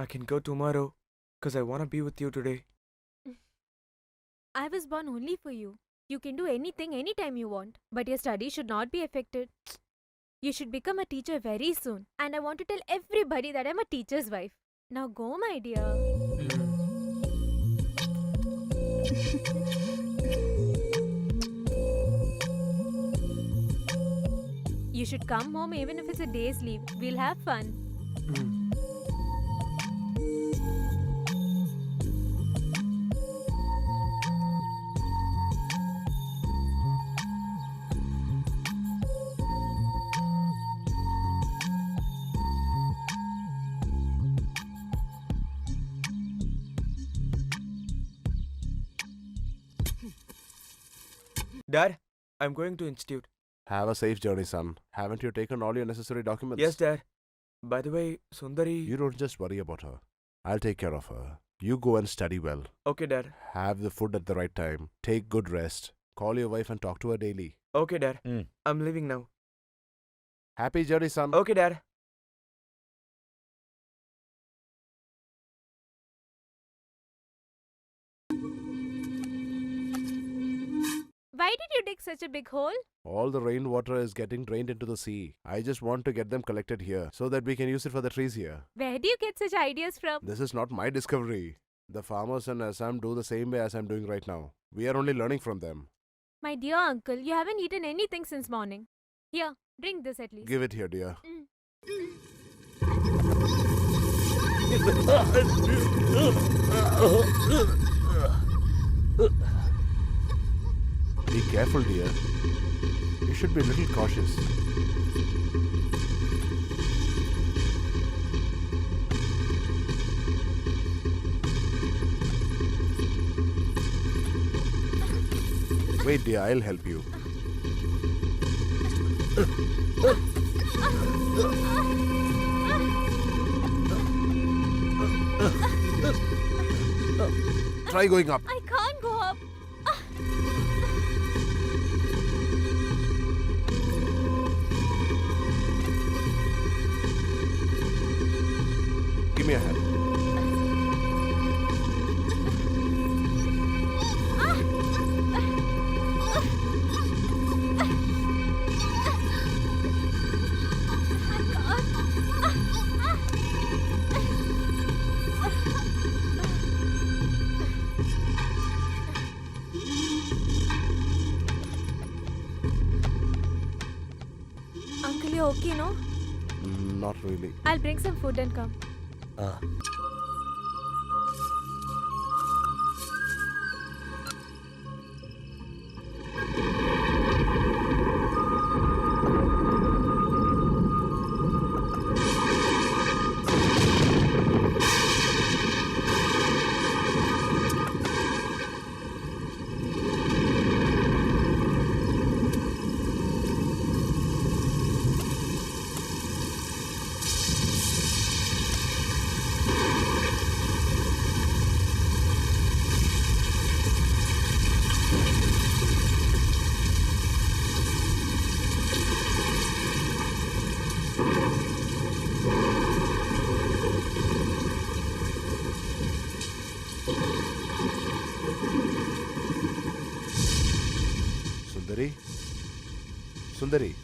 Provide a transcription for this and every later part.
I can go tomorrow because I want to be with you today. I was born only for you. You can do anything anytime you want, but your studies should not be affected. You should become a teacher very soon, and I want to tell everybody that I'm a teacher's wife. Now go, my dear. You should come home even if it's a day's leave. We'll have fun. Mm. Dad, I'm going to institute. Have a safe journey, son. Haven't you taken all your necessary documents? Yes, Dad. By the way, Sundari. You don't just worry about her. I'll take care of her. You go and study well. Okay, Dad. Have the food at the right time. Take good rest. Call your wife and talk to her daily. Okay, Dad. I'm leaving now. Happy journey, son. Okay, Dad. Why did you dig such a big hole? All the rainwater is getting drained into the sea. I just want to get them collected here so that we can use it for the trees here. Where do you get such ideas from? This is not my discovery. The farmers in Assam do the same way as I'm doing right now. We are only learning from them. My dear uncle, you haven't eaten anything since morning. Here, drink this at least. Give it here, dear. Be careful, dear. You should be a little cautious. Wait, dear, I'll help you. Try going up. I can't go up. Give me a hand. Uncle, you okay, no? Not really. I'll bring some food and come. Sundari? Sundari?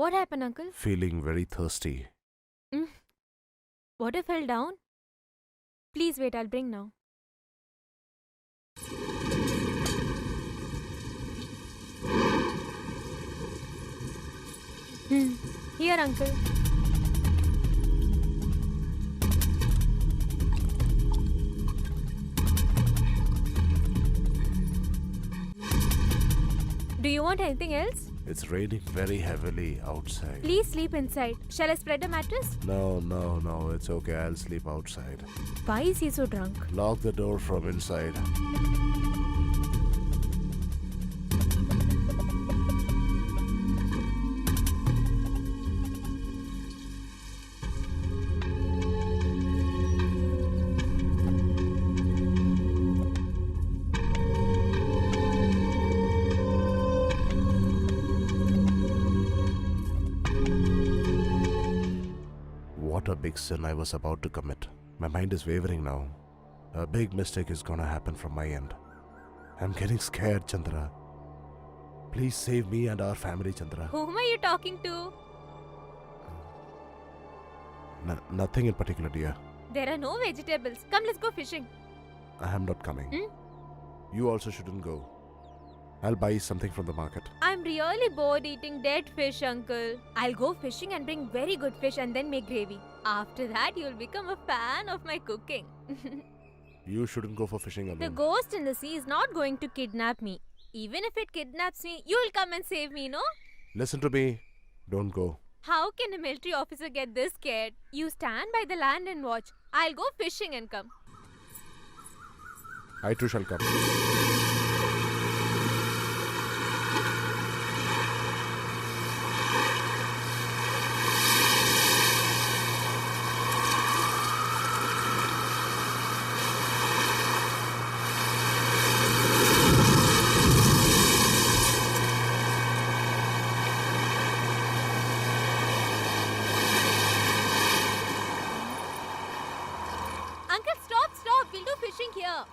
What happened, uncle? Feeling very thirsty. Water fell down? Please wait, I'll bring now. Here, uncle. Do you want anything else? It's raining very heavily outside. Please sleep inside. Shall I spread a mattress? No, it's okay. I'll sleep outside. Why is he so drunk? Lock the door from inside. What a big sin I was about to commit. My mind is wavering now. A big mistake is gonna happen from my end. I'm getting scared, Chandra. Please save me and our family, Chandra. Whom are you talking to? Nothing in particular, dear. There are no vegetables. Come, let's go fishing. I am not coming. Hmm? You also shouldn't go. I'll buy something from the market. I'm really bored eating dead fish, uncle. I'll go fishing and bring very good fish and then make gravy. After that, you'll become a fan of my cooking. You shouldn't go for fishing alone. The ghost in the sea is not going to kidnap me. Even if it kidnaps me, you'll come and save me, no? Listen to me. Don't go. How can a military officer get this scared? You stand by the land and watch. I'll go fishing and come. I too shall come. Uncle, stop. We'll do fishing here.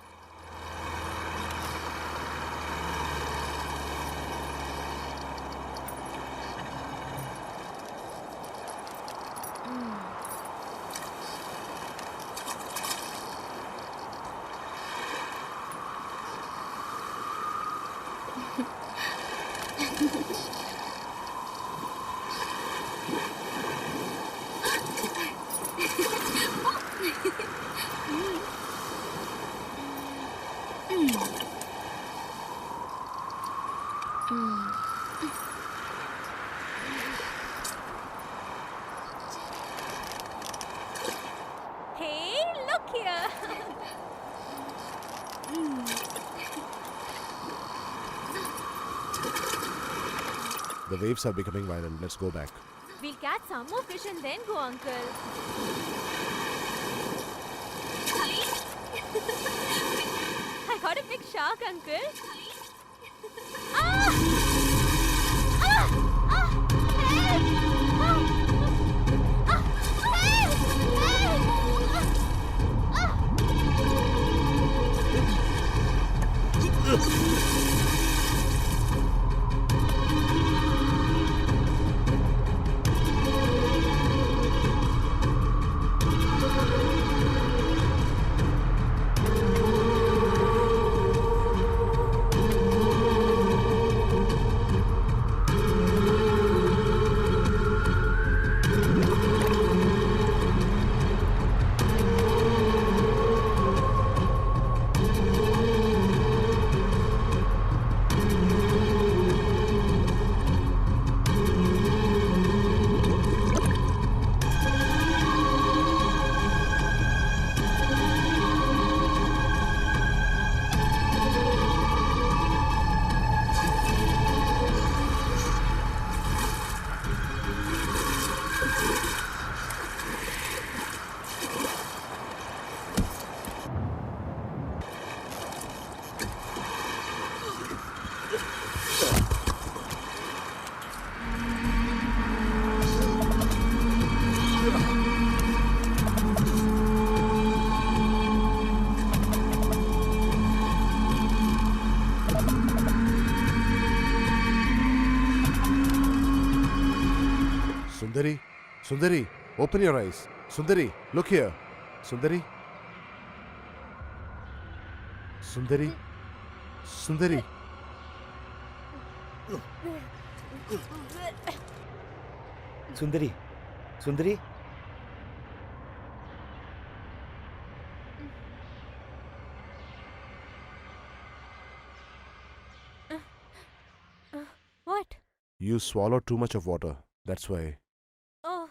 Hey, look here. The waves are becoming violent. Let's go back. We'll catch some more fish and then go, uncle. I got a big shark, uncle. Ah! Ah! Ah! Help! Ah! Ah! Help! Help! Sundari, Sundari, open your eyes. Sundari, look here. Sundari. Sundari. Sundari. Sundari Sundari What? You swallowed too much of water. That's why. Oh.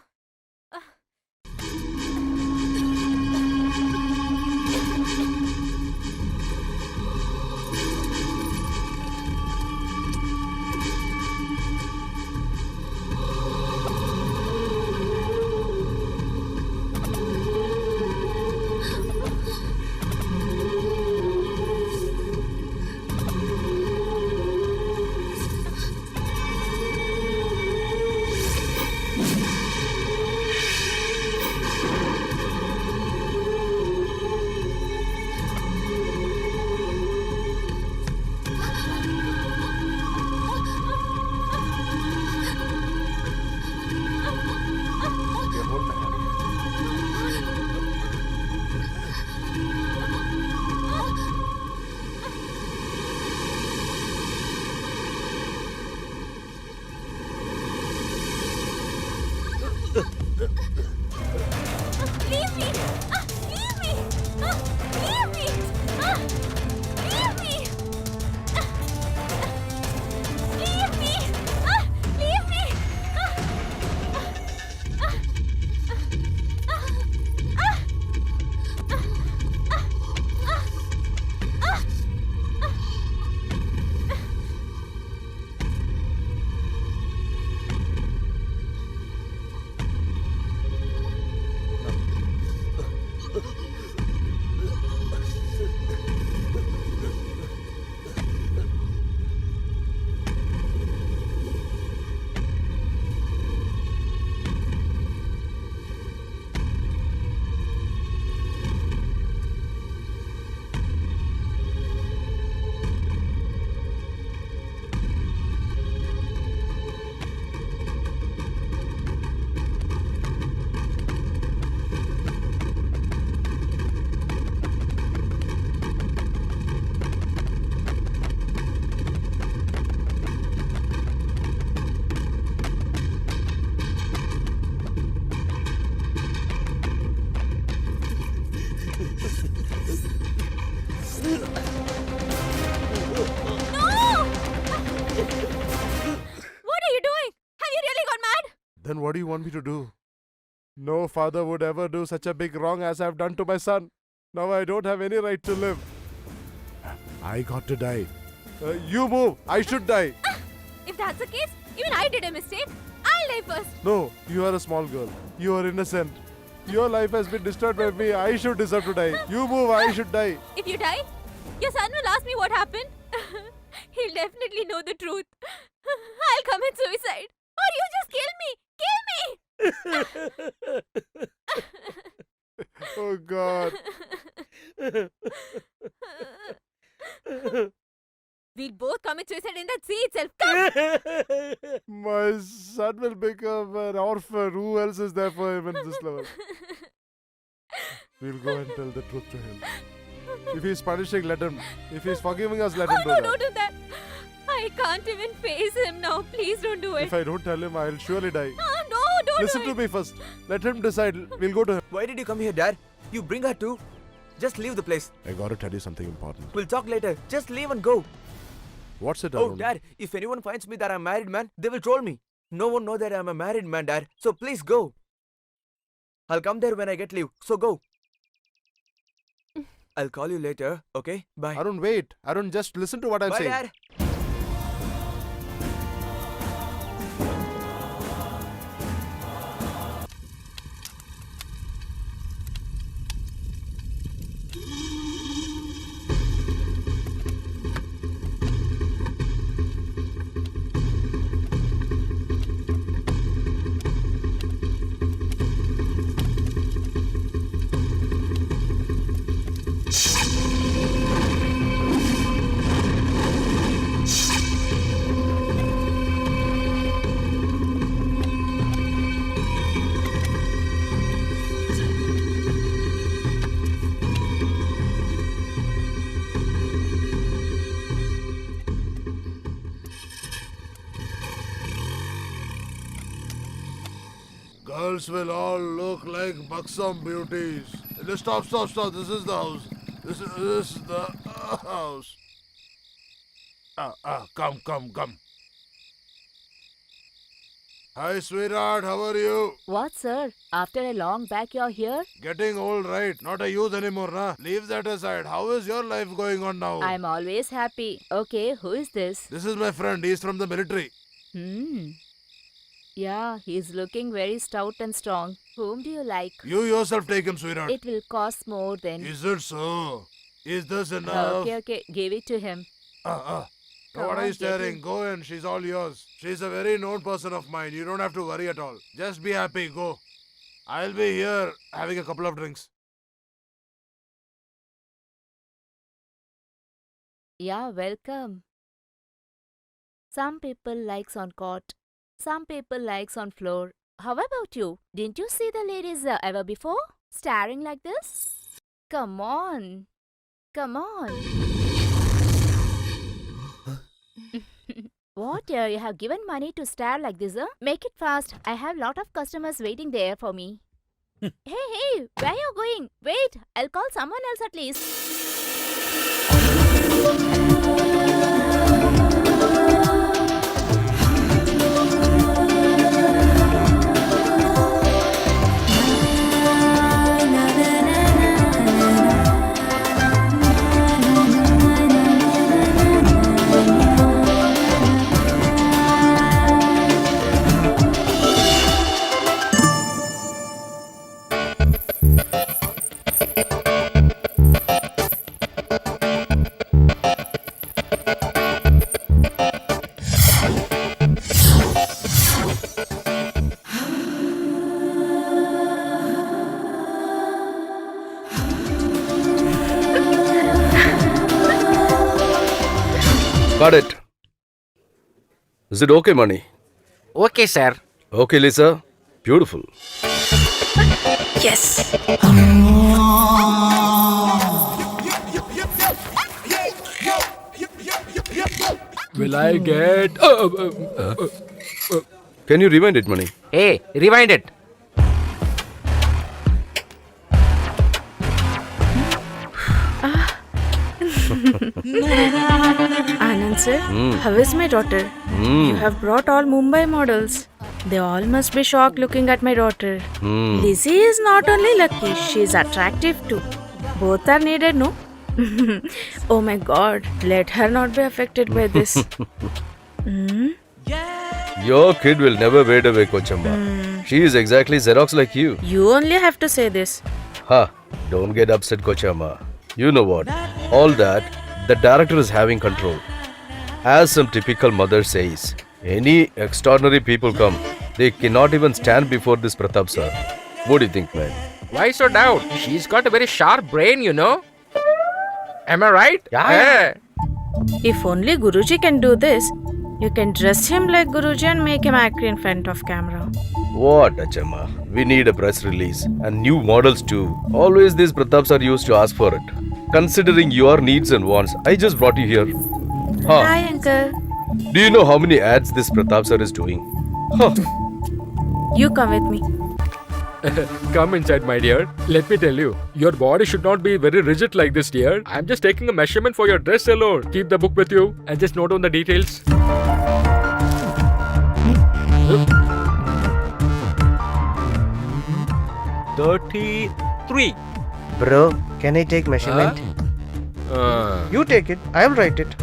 Here, hold my hand. Leave me! Leave me! Leave me! Leave me! Leave me! Leave me! What are you doing? Have you really gone mad? Then what do you want me to do? No father would ever do such a big wrong as I've done to my son. Now I don't have any right to live. I got to die. You move. I should die. If that's the case, even I did a mistake. I'll die first. No, you are a small girl. You are innocent. Your life has been destroyed by me. I should deserve to die. You move. I should die. If you die, your son will ask me what happened. He'll definitely know the truth. I'll commit suicide. Or you just kill me. Oh God. We'll both commit suicide in that sea itself. Come! My son will become an orphan. Who else is there for him in this level? We'll go and tell the truth to him. If he's punishing, let him. If he's forgiving us, let him do no, that. don't do that. I can't even face him now. Please don't do it. If I don't tell him, I'll surely die. No, don't Listen do to it. me first. Let him decide. We'll go to him. Why did you come here, Dad? You bring her too. Just leave the place. I gotta tell you something important. We'll talk later. Just leave and go. What's it, Oh, Arun? Dad, if anyone finds me that I'm a married man, they will troll me. No one know that I'm a married man, Dad. So please go. I'll come there when I get leave. So go. I'll call you later, okay? Bye. Arun, wait. Arun, just listen to what I'm Bye, saying. Dad. Girls will all look like buxom beauties. Stop. This is the house. This is the house. Come. Hi, sweetheart. How are you? What, sir? After a long back, you're here? Getting old, right? Not a youth anymore, nah? Leave that aside. How is your life going on now? I'm always happy. Okay, who is this? This is my friend. He's from the military. Yeah, he's looking very stout and strong. Whom do you like? You yourself take him, sweetheart. It will cost more than... Is it so? Is this enough? Okay, give it to him. Now what Come are you on, get staring? in. Go in. She's all yours. She's a very known person of mine. You don't have to worry at all. Just be happy. Go. I'll be here having a couple of drinks. Yeah, welcome. Some people likes on cot. Some people likes on floor. How about you? Didn't you see the ladies ever before? Staring like this? Come on. What? You have given money to stare like this, huh? Make it fast. I have lot of customers waiting there for me. Hey, where you going? Wait, I'll call someone else at least. Got it. Is it okay, Money? Okay, sir. Okay, Lisa. Beautiful. Yes. Will I get... Can you rewind it, Money? Hey, rewind it. Anand sir, how is my daughter? You have brought all Mumbai models. They all must be shocked looking at my daughter. Lizzie is not only lucky, she is attractive too. Both are needed, no? Oh my god, let her not be affected by this. Your kid will never wait away, Kochamba. She is exactly Xerox like you. You only have to say this. Ha! Don't get upset, Kochamba. You know what? All that, the director is having control. As some typical mother says, any extraordinary people come, they cannot even stand before this Pratap sir. What do you think, man? Why so doubt? She's got a very sharp brain, you know. Am I right? Yeah. If only Guruji can do this, you can dress him like Guruji and make him act in front of camera. What, Achama? We need a press release and new models too. Always these Prataps are used to ask for it. Considering your needs and wants, I just brought you here. Huh. Hi, uncle. Do you know how many ads this Pratap sir is doing? Huh. You come with me. Come inside, my dear. Let me tell you, your body should not be very rigid like this, dear. I'm just taking a measurement for your dress alone. Keep the book with you and just note down the details. 33. Bro, can I take measurement? You take it. I'll write it.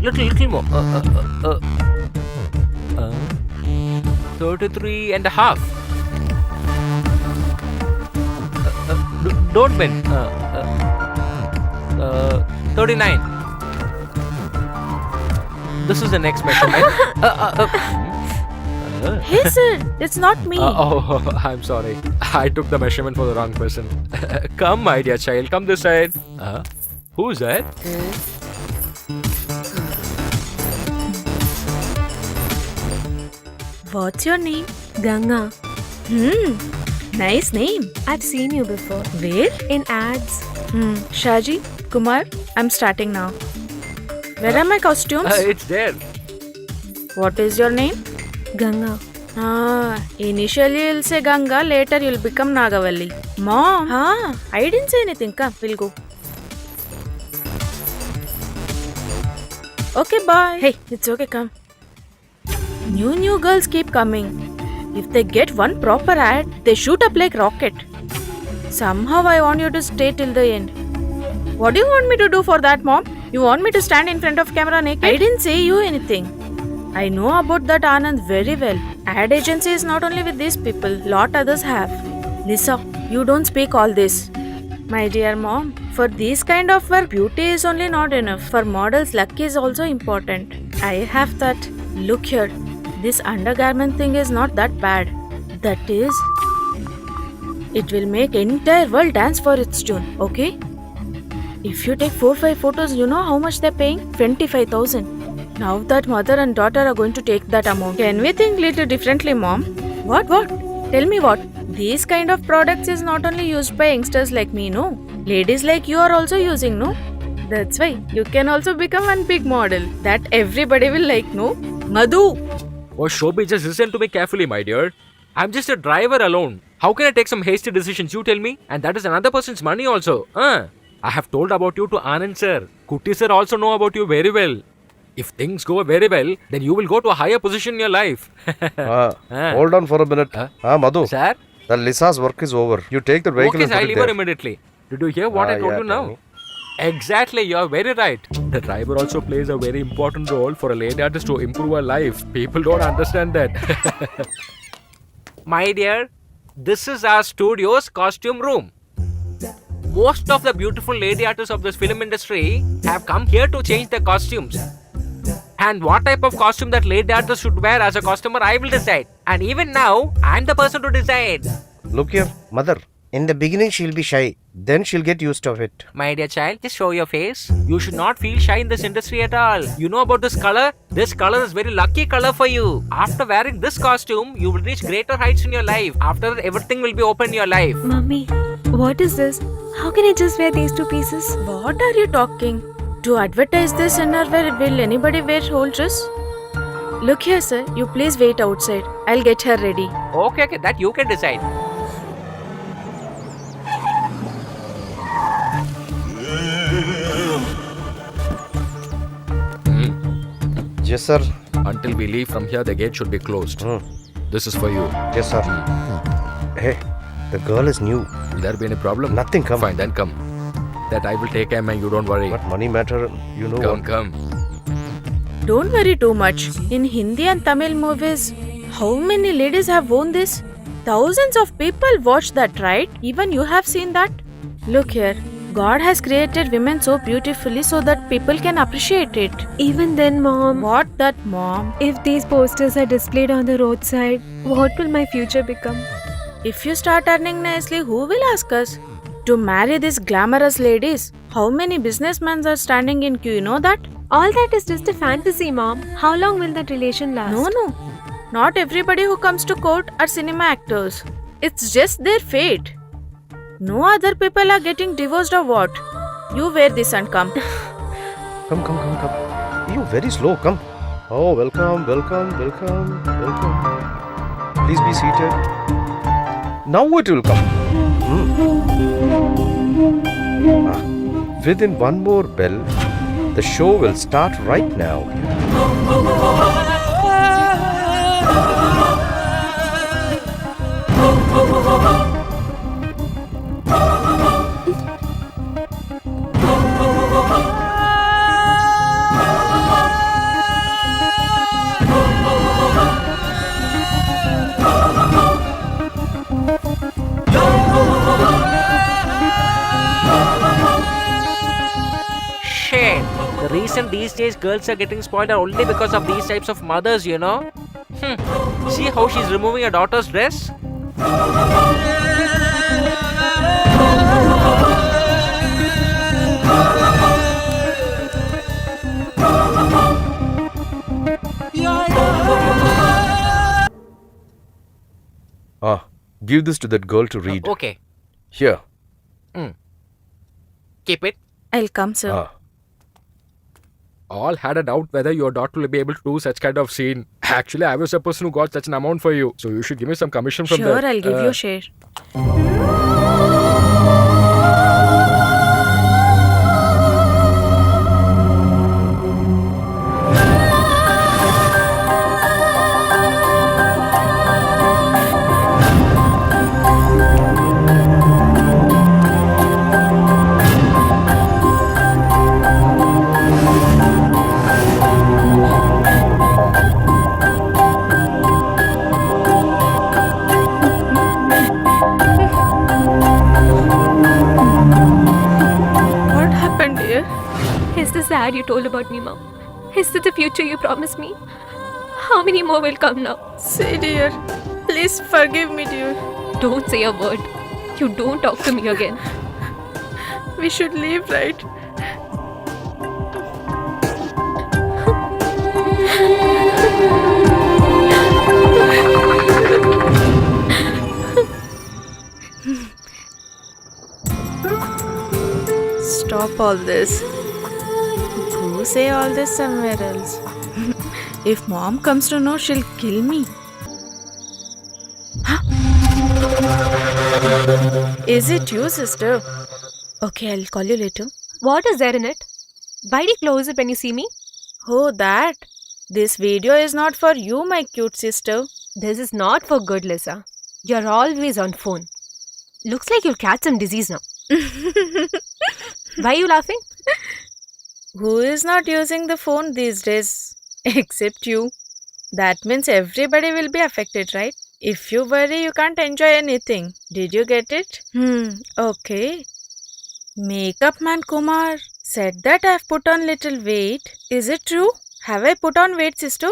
Little more. 33 and a half. Don't bend. 39. This is the next measurement. Hey sir, it's not me. Oh, I'm sorry. I took the measurement for the wrong person. Come, my dear child. Come this side. Who's that? What's your name? Ganga. Nice name. I've seen you before. Where? In ads. Shaji, Kumar, I'm starting now. Where are my costumes? It's there. What is your name? Ganga. Initially you'll say Ganga, later you'll become Nagavalli. Mom, I didn't say anything. Come, we'll go. Okay, bye. Hey, it's okay, come. New girls keep coming. If they get one proper ad, they shoot up like rocket. Somehow I want you to stay till the end. What do you want me to do for that, Mom? You want me to stand in front of camera naked? I didn't say you anything. I know about that Anand very well. Ad agency is not only with these people, lot others have. Lisa, you don't speak all this. My dear Mom, for this kind of work, beauty is only not enough. For models, luck is also important. I have that. Look here, this undergarment thing is not that bad. That is, it will make entire world dance for its tune, okay? If you take 4-5 photos, you know how much they're paying? 25,000. Now that mother and daughter are going to take that amount. Can we think little differently, Mom? What? Tell me what? These kind of products is not only used by youngsters like me, no? Ladies like you are also using, no? That's why you can also become one big model that everybody will like, no? Madhu! Oh, Shobhi, just listen to me carefully, my dear. I'm just a driver alone. How can I take some hasty decisions, you tell me? And that is another person's money also. I have told about you to Anand sir. Kutti sir also know about you very well. If things go very well, then you will go to a higher position in your life. Hold on for a minute. Madhu, Sir? the Lisa's work is over. You take the vehicle Okay, and sir, put I'll it leave her there. immediately. Did you hear what I told you tell now? me. Exactly, you are very right. The driver also plays a very important role for a lady artist to improve her life. People don't understand that. My dear, this is our studio's costume room. Most of the beautiful lady artists of this film industry have come here to change their costumes. And what type of costume that lady artist should wear as a customer, I will decide. And even now, I'm the person to decide. Look here, mother. In the beginning, she'll be shy. Then she'll get used to it. My dear child, just show your face. You should not feel shy in this industry at all. You know about this color? This color is very lucky color for you. After wearing this costume, you will reach greater heights in your life. After that, everything will be open in your life. Mummy, what is this? How can I just wear these two pieces? What are you talking? To advertise this innerwear, will anybody wear whole dress? Look here, sir. You please wait outside. I'll get her ready. Okay, that you can decide. Yes, sir. Until we leave from here, the gate should be closed. This is for you. Yes, sir. Hey, the girl is new. Will there be any problem? Nothing, come. Fine, then come. That I will take care, man. You don't worry. But money matter, you know what? Come. Don't worry too much. In Hindi and Tamil movies, how many ladies have worn this? Thousands of people watch that, right? Even you have seen that? Look here. God has created women so beautifully so that people can appreciate it. Even then, Mom, What that, Mom? if these posters are displayed on the roadside, what will my future become? If you start earning nicely, who will ask us to marry these glamorous ladies? How many businessmen are standing in queue? You know that? All that is just a fantasy, Mom. How long will that relation last? No. Not everybody who comes to court are cinema actors. It's just their fate. No other people are getting divorced or what? You wear this and come. Come. You very slow, come. Oh, welcome. Please be seated. Now it will come. Within one more bell, the show will start right now. Shit. The reason these days girls are getting spoiled are only because of these types of mothers, you know? See how she's removing her daughter's dress? Give this to that girl to read. Okay. Here. Keep it. I'll come, sir. All had a doubt whether your daughter will be able to do such kind of scene. Actually, I was the person who got such an amount for you. So you should give me some commission from Sure, that. I'll give you a share. What happened, dear? Is this the ad you told about me, Mom? Is this the future you promised me? How many more will come now? Say, dear. Please forgive me, dear. Don't say a word. You don't talk to me again. We should leave, right? Stop all this. Go say all this somewhere else. If mom comes to know, she'll kill me. Huh? Is it you, sister? Okay, I'll call you later. What is there in it? Why do you close it when you see me? Oh, that. This video is not for you, my cute sister. This is not for good, Lisa. You're always on phone. Looks like you'll catch some disease now. Why are you laughing? Who is not using the phone these days? Except you. That means everybody will be affected, right? If you worry, you can't enjoy anything. Did you get it? Okay. Makeup man Kumar said that I've put on little weight. Is it true? Have I put on weight, sister?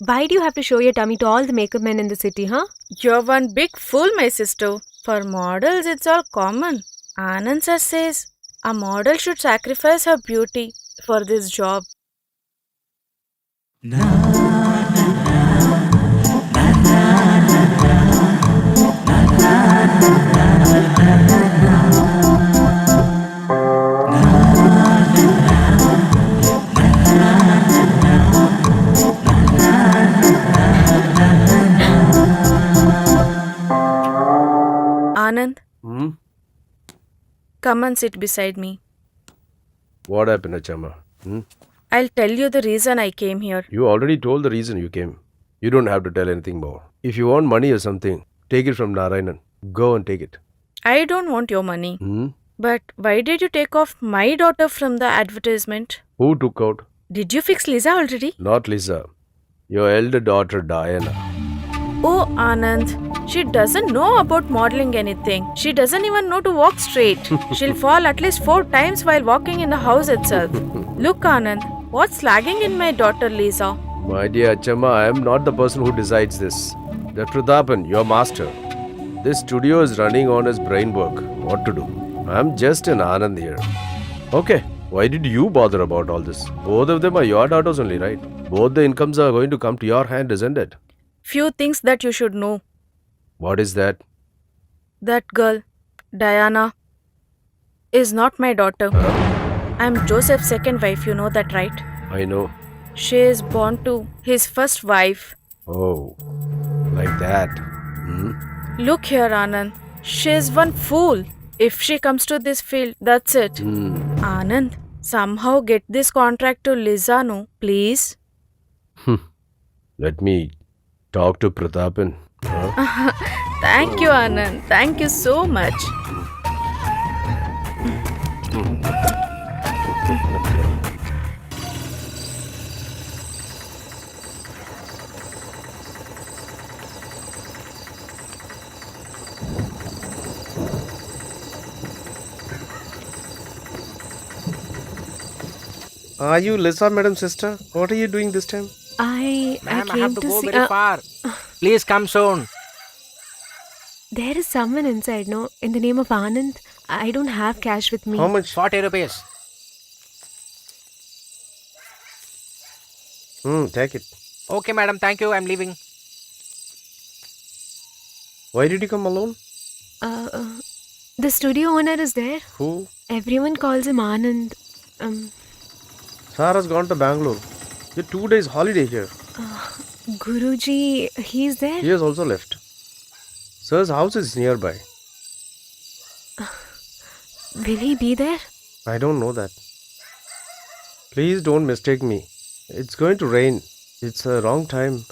Why do you have to show your tummy to all the makeup men in the city, huh? You're one big fool, my sister. For models, it's all common. Anand sir says a model should sacrifice her beauty for this job. Anand, Hmm? come and sit beside me. What happened, Achama? Hmm? I'll tell you the reason I came here. You already told the reason you came. You don't have to tell anything more. If you want money or something, take it from Narayanan. Go and take it. I don't want your money. Hmm? But why did you take off my daughter from the advertisement? Who took out? Did you fix Lisa already? Not Lisa. Your elder daughter, Diana. Oh, Anand. She doesn't know about modeling anything. She doesn't even know to walk straight. She'll fall at least 4 times while walking in the house itself. Look, Anand, what's lagging in my daughter Lisa? My dear Achama, I am not the person who decides this. That Prathapan, your master. This studio is running on his brain work. What to do? I am just an Anand here. Okay, why did you bother about all this? Both of them are your daughters only, right? Both the incomes are going to come to your hand, isn't it? Few things that you should know. What is that? That girl, Diana, is not my daughter. I'm Joseph's second wife, you know that, right? I know. She is born to his first wife. Oh, like that. Hmm? Look here, Anand. She is one fool. If she comes to this field, that's it. Anand, somehow get this contract to Lisa, no, please. Let me talk to Prathapan. Huh? Thank you, Anand. Thank you so much. Are you Lisa, madam sister? What are you doing this time? I Ma'am, I came have to go see. very far. Please come soon. There is someone inside, no? In the name of Anand. I don't have cash with me. How much? 40 rupees. Take it. Okay, madam. Thank you. I'm leaving. Why did you come alone? The studio owner is there. Who? Everyone calls him Anand. Sarah's gone to Bangalore. You're 2 days holiday here. Guruji, he's there? He has also left. Sir's house is nearby. Will he be there? I don't know that. Please don't mistake me. It's going to rain. It's a wrong time.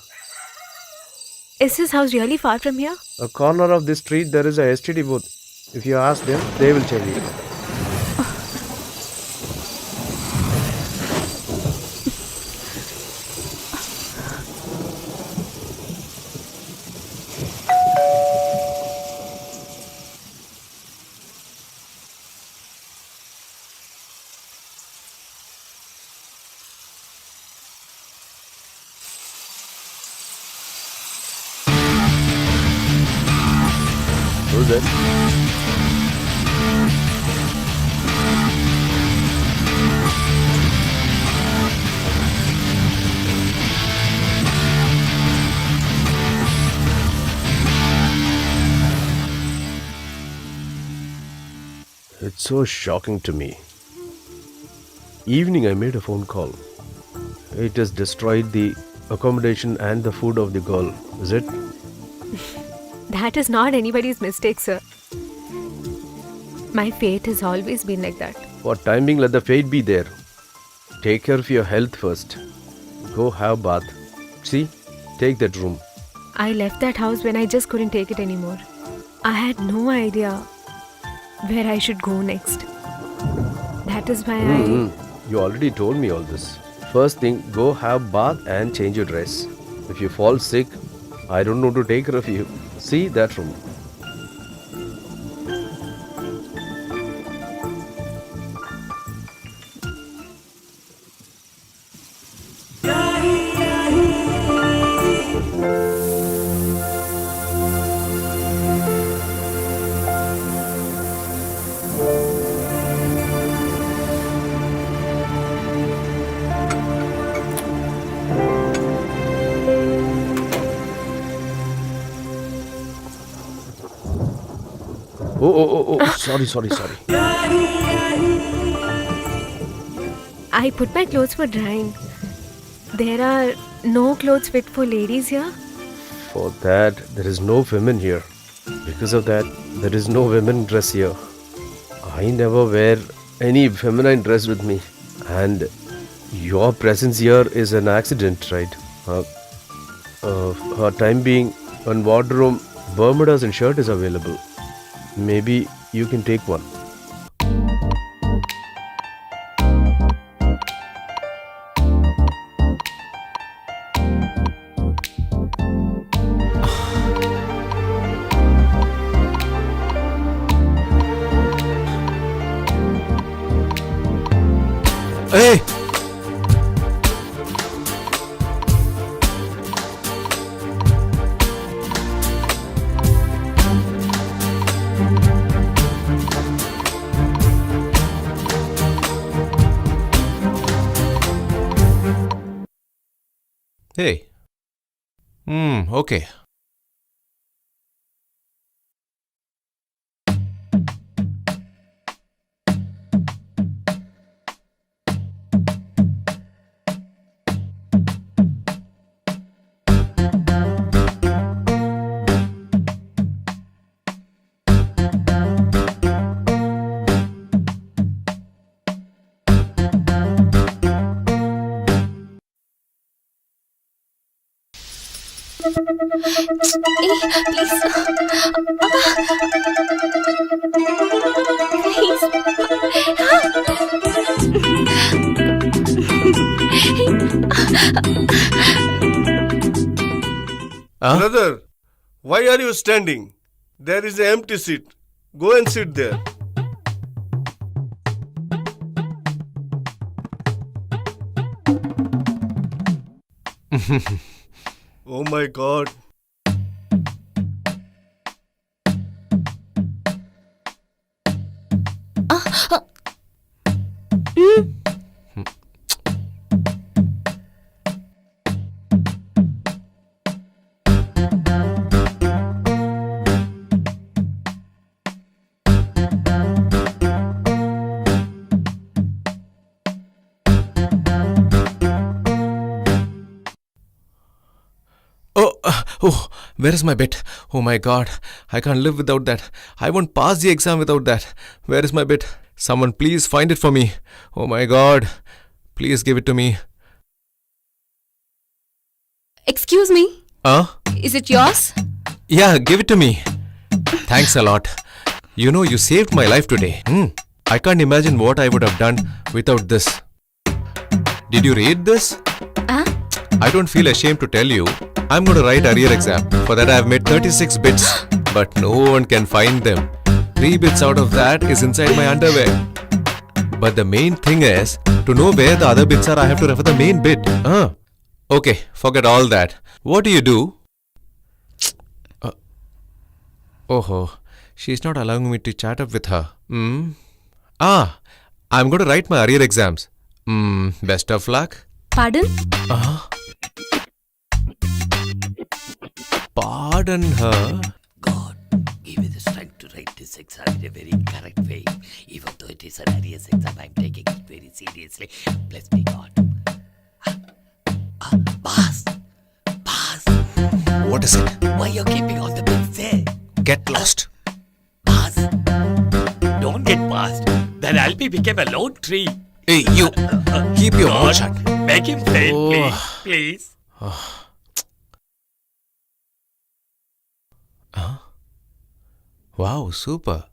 Is his house really far from here? A corner of this street there is a STD booth. If you ask them, they will tell you. Who's that? It's so shocking to me. Evening I made a phone call. It has destroyed the accommodation and the food of the girl, is it? That is not anybody's mistake, sir. My fate has always been like that. For timing, let the fate be there. Take care of your health first. Go have bath. See, take that room. I left that house when I just couldn't take it anymore. I had no idea where I should go next. That is why You already told me all this. First thing, go have bath and change your dress. If you fall sick, I don't know to take care of you. See that room. Oh, sorry. I put my clothes for drying. There are no clothes fit for ladies here. For that, there is no women here. Because of that, there is no women dress here. I never wear any feminine dress with me. And your presence here is an accident, right? For time being, on wardrobe, Bermudas and shirt is available. Maybe you can take one. Hey! Hey. Okay. Brother, why are you standing? There is an empty seat. Go and sit there. Oh my God. Oh, where is my bit? Oh my god, I can't live without that. I won't pass the exam without that. Where is my bit? Someone please find it for me. Oh my god, please give it to me. Excuse me, is it yours? Yeah, give it to me. Thanks a lot. You know, you saved my life today. I can't imagine what I would have done without this. Did you read this? I don't feel ashamed to tell you. I'm going to write arrear exam. For that I have made 36 bits. But no one can find them. 3 bits out of that is inside my underwear. But the main thing is, to know where the other bits are, I have to refer the main bit. Okay, forget all that. What do you do? She's not allowing me to chat up with her. I'm going to write my arrear exams. Best of luck. Pardon? Pardon her? God, give me the strength to write this exam in a very correct way. Even though it is an arrears exam, I'm taking it very seriously. Bless me, God. Boss! Boss! What is it? Why you keeping all the bits there? Get lost. Boss! Don't get past. Then I'll become a lone tree. Hey, you! Keep your mouth shut. Make him fail, please. Wow, super.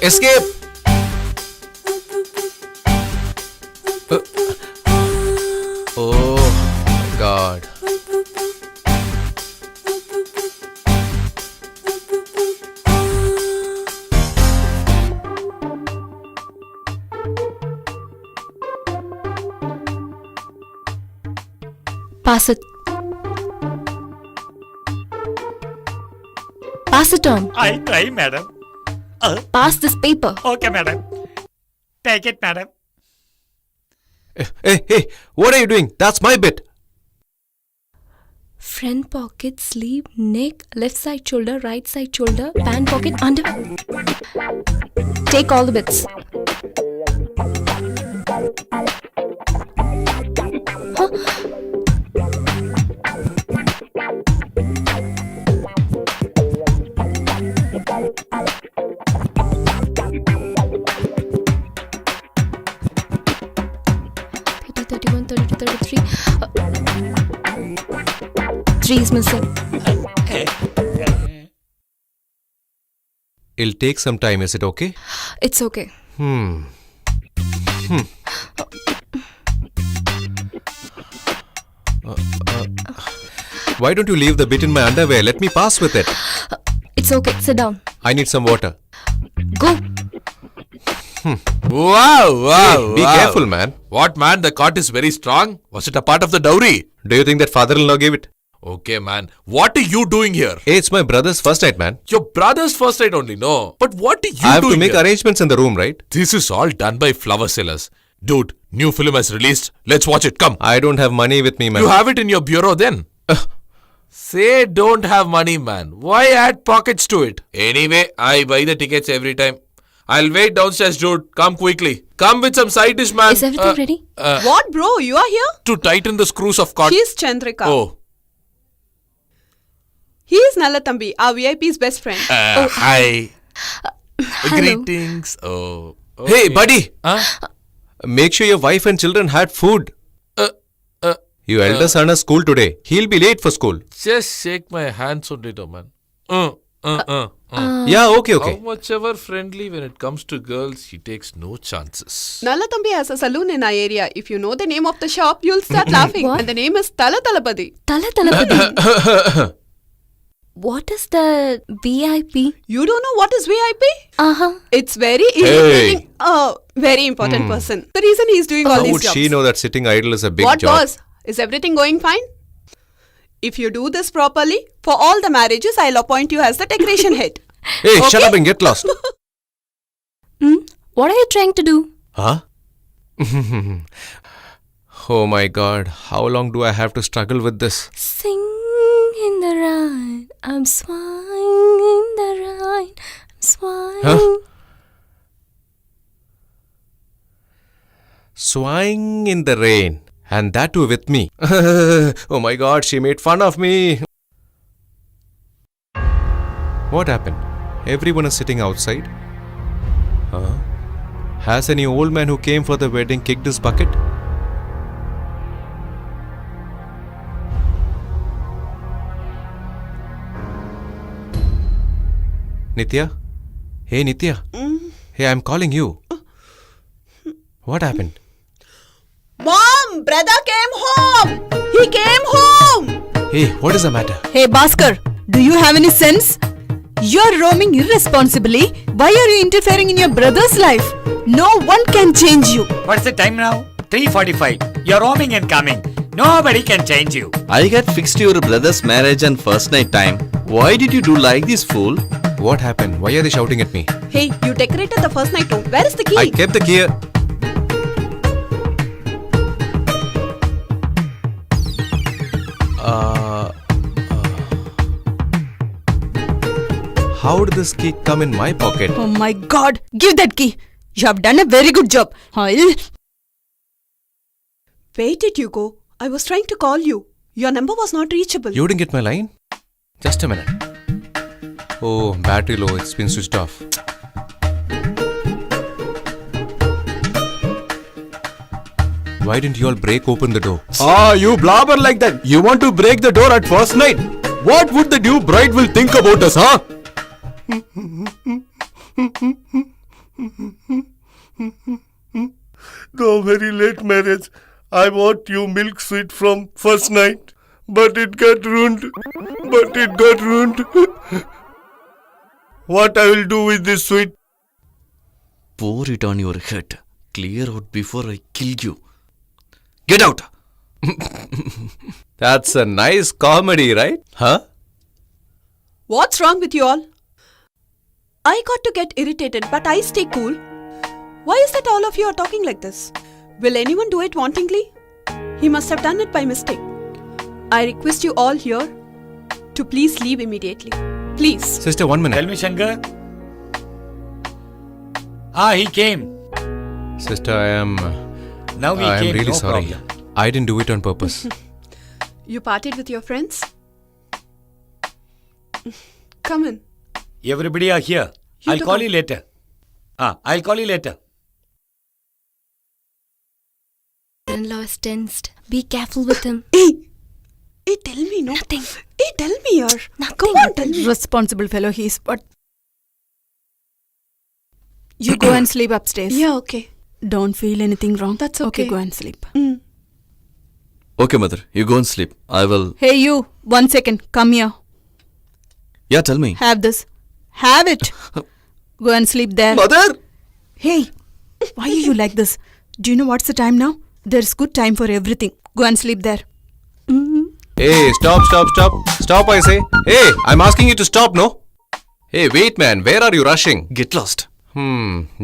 Escape! Oh, God. Pass it. Pass it on. I'll try, madam. Pass this paper. Okay, madam. Take it, madam. Hey, what are you doing? That's my bit. Front pocket, sleeve, neck, left side shoulder, right side shoulder, pant pocket, under. Take all the bits. Three is missing. It'll take some time, is it okay? It's okay. Why don't you leave the bit in my underwear? Let me pass with it. It's okay. Sit down. I need some water. Go. Wow, be careful, man. What, man? The cot is very strong. Was it a part of the dowry? Do you think that father-in-law gave it? Okay, man. What are you doing here? Hey, it's my brother's first night, man. Your brother's first night only, no. But what are you I have doing to make here? arrangements in the room, right? This is all done by flower sellers. Dude, new film has released. Let's watch it. Come. I don't have money with me, man. You have it in your bureau then. Say don't have money, man. Why add pockets to it? Anyway, I buy the tickets every time. I'll wait downstairs, dude. Come quickly. Come with some side dish, man. Is everything ready? What, bro? You are here? To tighten the screws of cot. She's Chandrika. Oh. He is Nallatambi, our VIP's best friend. Hi. Hello. Greetings. Oh. Hey, okay. buddy. Huh? Make sure your wife and children had food. Your elder son has school today. He'll be late for school. Just shake my hands on it, oh man. Yeah, okay. How much ever friendly when it comes to girls, he takes no chances. Nallatambi has a saloon in our area. If you know the name of the shop, you'll start laughing. What? And the name is Tala Talapadi. Talapadi. What is the VIP? You don't know what is VIP? It's very very important person. The reason he's doing all How these would jobs. she know that sitting idle is a big What job? boss? Is everything going fine? If you do this properly, for all the marriages, I'll appoint you as the decoration head. Hey, shut up and get lost. What are you trying to do? Huh? Oh my god, how long do I have to struggle with this? Sing in the rain, I'm swine in the rain, I'm swine. Huh? swaying in the rain. And that too with me. Oh my god, she made fun of me. What happened? Everyone is sitting outside. Huh? Has any old man who came for the wedding kicked his bucket? Nitya? Hey Nitya. Hey, I'm calling you. What happened? Mom, brother came home. He came home. Hey, what is the matter? Hey Bhaskar, do you have any sense? You're roaming irresponsibly. Why are you interfering in your brother's life? No one can change you. What's the time now? 3:45. You're roaming and coming. Nobody can change you. I got fixed your brother's marriage and first night time. Why did you do like this, fool? What happened? Why are they shouting at me? Hey, you decorated the first night too. Where is the key? I kept the key. How did this key come in my pocket? Oh my god, give that key. You have done a very good job. I'll... Where did you go? I was trying to call you. Your number was not reachable. You didn't get my line? Just a minute. Oh, battery low. It's been switched off. Why didn't you all break open the door? Ah, you blabber like that. You want to break the door at first night? What would the new bride will think about us, huh? No, very late marriage. I bought you milk sweet from first night. But it got ruined. What I will do with this sweet? Pour it on your head. Clear out before I kill you. Get out! That's a nice comedy, right? Huh? What's wrong with you all? I got to get irritated, but I stay cool. Why is that all of you are talking like this? Will anyone do it wantingly? He must have done it by mistake. I request you all here to please leave immediately. Please. Sister, 1 minute. Tell me, Shankar. Ah, he came. Sister, I am really no sorry. problem. I didn't do it on purpose. You partied with your friends? Come in. Everybody are here. You I'll too call come. you later. I'll call you later. In-law is tensed. Be careful with him. Hey, tell me, no. Nothing. Hey, tell me, yaar. Nothing. Come on, tell me. Responsible fellow he is, but... You go and sleep upstairs. Yeah, okay. Don't feel anything wrong. That's okay. Okay, go and sleep. Okay, mother. You go and sleep. I will... Hey you, 1 second. Come here. Yeah, tell me. Have this. Have it. Go and sleep there. Mother! Hey, why are you like this? Do you know what's the time now? There's good time for everything. Go and sleep there. Hey, stop. Stop, I say. Hey, I'm asking you to stop, no? Hey, wait, man. Where are you rushing? Get lost.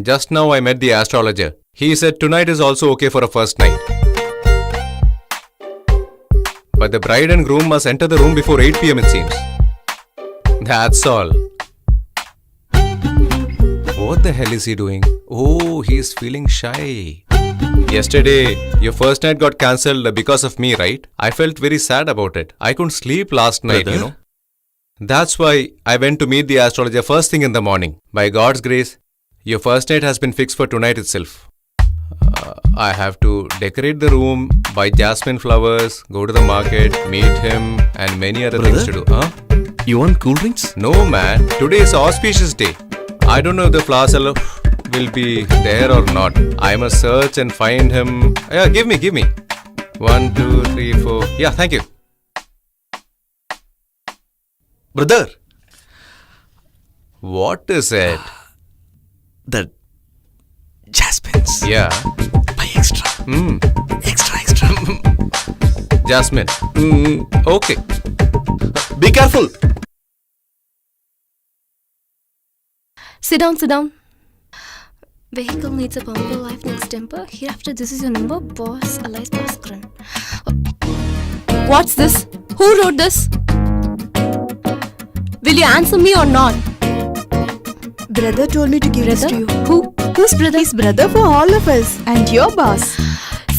Just now I met the astrologer. He said tonight is also okay for a first night. But the bride and groom must enter the room before 8 p.m. it seems. That's all. What the hell is he doing? Oh, he's feeling shy. Yesterday, your first night got cancelled because of me, right? I felt very sad about it. I couldn't sleep last night, Brother? you know. That's why I went to meet the astrologer first thing in the morning. By God's grace, your first night has been fixed for tonight itself. I have to decorate the room, buy jasmine flowers, go to the market, meet him, and many other things to do. Huh? You want cool drinks? No, man. Today is auspicious day. I don't know if the flower seller will be there or not. I must search and find him. Yeah, give me. 1, 2, 3, 4. Yeah, thank you. Brother! What is it? That... Jasmines. Yeah. Buy extra. Extra. Jasmine. Okay. Be careful. Sit down. Vehicle needs a bumper, life needs temper. Hereafter, this is your number, boss, Alice Bhaskaran. What's this? Who wrote this? Will you answer me or not? Brother told me to give this to you. Who's brother? He's brother for all of us and your boss.